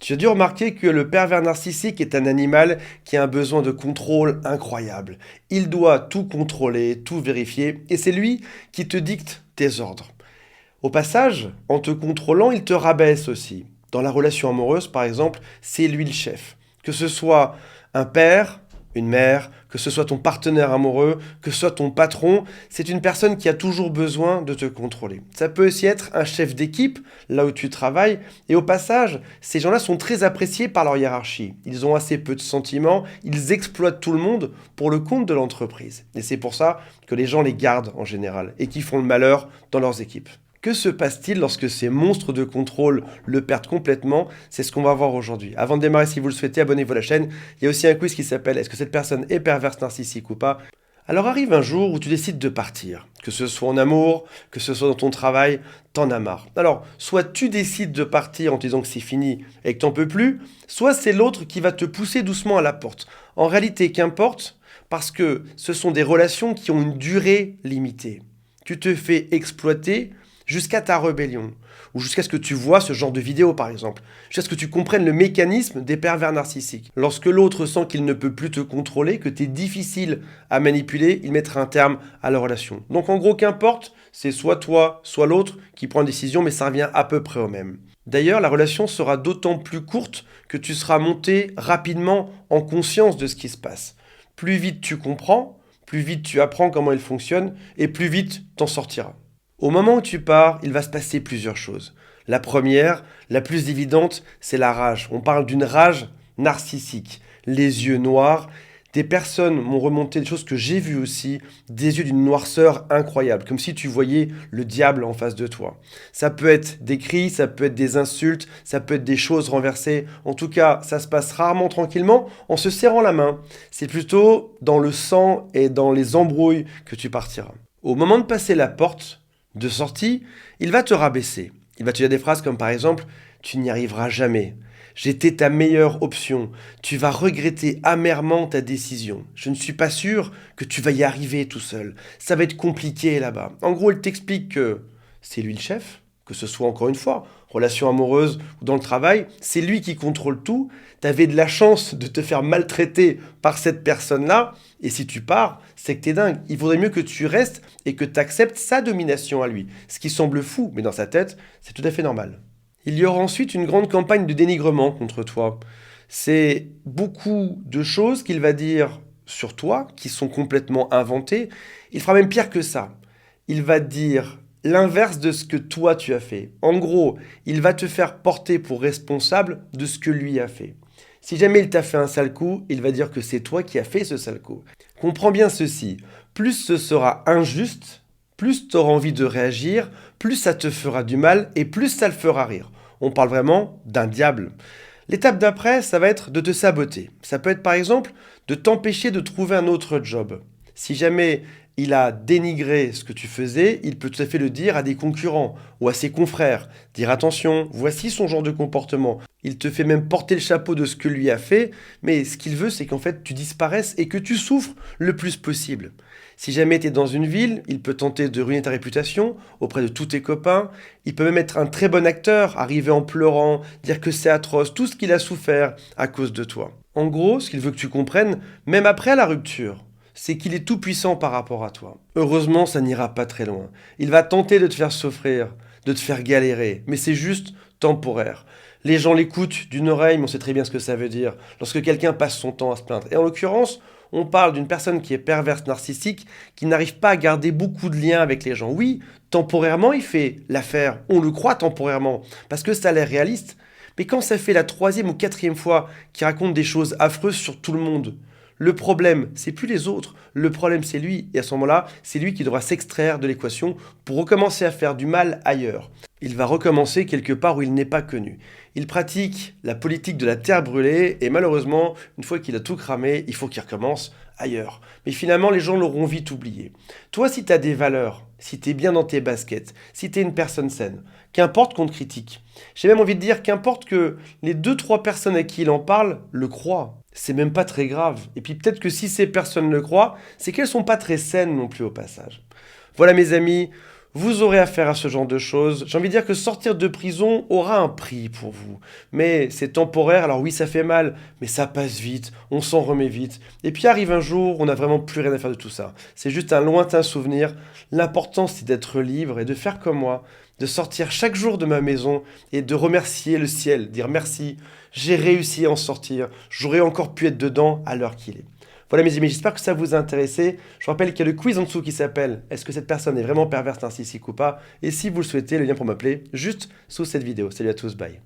Tu as dû remarquer que le pervers narcissique est un animal qui a un besoin de contrôle incroyable. Il doit tout contrôler, tout vérifier, et c'est lui qui te dicte tes ordres. Au passage, en te contrôlant, il te rabaisse aussi. Dans la relation amoureuse, par exemple, c'est lui le chef. Que ce soit un père, une mère, que ce soit ton partenaire amoureux, que ce soit ton patron, c'est une personne qui a toujours besoin de te contrôler. Ça peut aussi être un chef d'équipe, là où tu travailles, et au passage, ces gens-là sont très appréciés par leur hiérarchie. Ils ont assez peu de sentiments, ils exploitent tout le monde pour le compte de l'entreprise. Et c'est pour ça que les gens les gardent en général, et qui font le malheur dans leurs équipes. Que se passe-t-il lorsque ces monstres de contrôle le perdent complètement? C'est ce qu'on va voir aujourd'hui. Avant de démarrer, si vous le souhaitez, abonnez-vous à la chaîne. Il y a aussi un quiz qui s'appelle «Est-ce que cette personne est perverse narcissique ou pas?» Alors arrive un jour où tu décides de partir. Que ce soit en amour, que ce soit dans ton travail, t'en as marre. Alors, soit tu décides de partir en te disant que c'est fini et que t'en peux plus, soit c'est l'autre qui va te pousser doucement à la porte. En réalité, qu'importe, parce que ce sont des relations qui ont une durée limitée. Tu te fais exploiter jusqu'à ta rébellion, ou jusqu'à ce que tu vois ce genre de vidéo par exemple, jusqu'à ce que tu comprennes le mécanisme des pervers narcissiques. Lorsque l'autre sent qu'il ne peut plus te contrôler, que tu es difficile à manipuler, il mettra un terme à la relation. Donc en gros, qu'importe, c'est soit toi, soit l'autre qui prend une décision, mais ça revient à peu près au même. D'ailleurs, la relation sera d'autant plus courte que tu seras monté rapidement en conscience de ce qui se passe. Plus vite tu comprends, plus vite tu apprends comment il fonctionne, et plus vite t'en sortiras. Au moment où tu pars, il va se passer plusieurs choses. La première, la plus évidente, c'est la rage. On parle d'une rage narcissique. Les yeux noirs. Des personnes m'ont remonté des choses que j'ai vues aussi, des yeux d'une noirceur incroyable, comme si tu voyais le diable en face de toi. Ça peut être des cris, ça peut être des insultes, ça peut être des choses renversées. En tout cas, ça se passe rarement tranquillement en se serrant la main. C'est plutôt dans le sang et dans les embrouilles que tu partiras. Au moment de passer la porte de sortie, il va te rabaisser. Il va te dire des phrases comme par exemple « Tu n'y arriveras jamais. J'étais ta meilleure option. Tu vas regretter amèrement ta décision. Je ne suis pas sûr que tu vas y arriver tout seul. Ça va être compliqué là-bas. » En gros, il t'explique que c'est lui le chef, que ce soit encore une fois, relation amoureuse ou dans le travail, c'est lui qui contrôle tout. Tu avais de la chance de te faire maltraiter par cette personne-là, et si tu pars, c'est que t'es dingue. Il vaudrait mieux que tu restes et que tu acceptes sa domination à lui. Ce qui semble fou, mais dans sa tête, c'est tout à fait normal. Il y aura ensuite une grande campagne de dénigrement contre toi. C'est beaucoup de choses qu'il va dire sur toi, qui sont complètement inventées. Il fera même pire que ça. Il va dire l'inverse de ce que toi tu as fait. En gros, il va te faire porter pour responsable de ce que lui a fait. Si jamais il t'a fait un sale coup, il va dire que c'est toi qui as fait ce sale coup. Comprends bien ceci, plus ce sera injuste, plus tu auras envie de réagir, plus ça te fera du mal et plus ça le fera rire. On parle vraiment d'un diable. L'étape d'après, ça va être de te saboter. Ça peut être par exemple de t'empêcher de trouver un autre job. Si jamais il a dénigré ce que tu faisais, il peut tout à fait le dire à des concurrents ou à ses confrères. Dire attention, voici son genre de comportement. Il te fait même porter le chapeau de ce que lui a fait, mais ce qu'il veut, c'est qu'en fait tu disparaisses et que tu souffres le plus possible. Si jamais tu es dans une ville, il peut tenter de ruiner ta réputation auprès de tous tes copains. Il peut même être un très bon acteur, arriver en pleurant, dire que c'est atroce, tout ce qu'il a souffert à cause de toi. En gros, ce qu'il veut que tu comprennes, même après la rupture, c'est qu'il est tout puissant par rapport à toi. Heureusement, ça n'ira pas très loin. Il va tenter de te faire souffrir, de te faire galérer, mais c'est juste temporaire. Les gens l'écoutent d'une oreille, mais on sait très bien ce que ça veut dire lorsque quelqu'un passe son temps à se plaindre. Et en l'occurrence, on parle d'une personne qui est perverse narcissique, qui n'arrive pas à garder beaucoup de liens avec les gens. Oui, temporairement, il fait l'affaire, on le croit temporairement, parce que ça a l'air réaliste, mais quand ça fait la 3e ou 4e fois qu'il raconte des choses affreuses sur tout le monde, le problème, c'est plus les autres, le problème c'est lui, et à ce moment-là, c'est lui qui devra s'extraire de l'équation pour recommencer à faire du mal ailleurs. Il va recommencer quelque part où il n'est pas connu. Il pratique la politique de la terre brûlée, et malheureusement, une fois qu'il a tout cramé, il faut qu'il recommence ailleurs. Mais finalement, les gens l'auront vite oublié. Toi, si tu as des valeurs, si tu es bien dans tes baskets, si tu es une personne saine, qu'importe qu'on te critique. J'ai même envie de dire qu'importe que les 2-3 personnes à qui il en parle le croient. C'est même pas très grave. Et puis peut-être que si ces personnes le croient, c'est qu'elles sont pas très saines non plus au passage. Voilà mes amis, Vous aurez affaire à ce genre de choses. J'ai envie de dire que sortir de prison aura un prix pour vous. Mais c'est temporaire, alors oui, ça fait mal, mais ça passe vite, on s'en remet vite. Et puis arrive un jour, on n'a vraiment plus rien à faire de tout ça. C'est juste un lointain souvenir. L'important, c'est d'être libre et de faire comme moi, de sortir chaque jour de ma maison et de remercier le ciel, dire merci, j'ai réussi à en sortir, j'aurais encore pu être dedans à l'heure qu'il est. Voilà mes amis, j'espère que ça vous a intéressé. Je vous rappelle qu'il y a le quiz en dessous qui s'appelle « Est-ce que cette personne est vraiment perverse, narcissique ou pas ?» Et si vous le souhaitez, le lien pour m'appeler juste sous cette vidéo. Salut à tous, bye.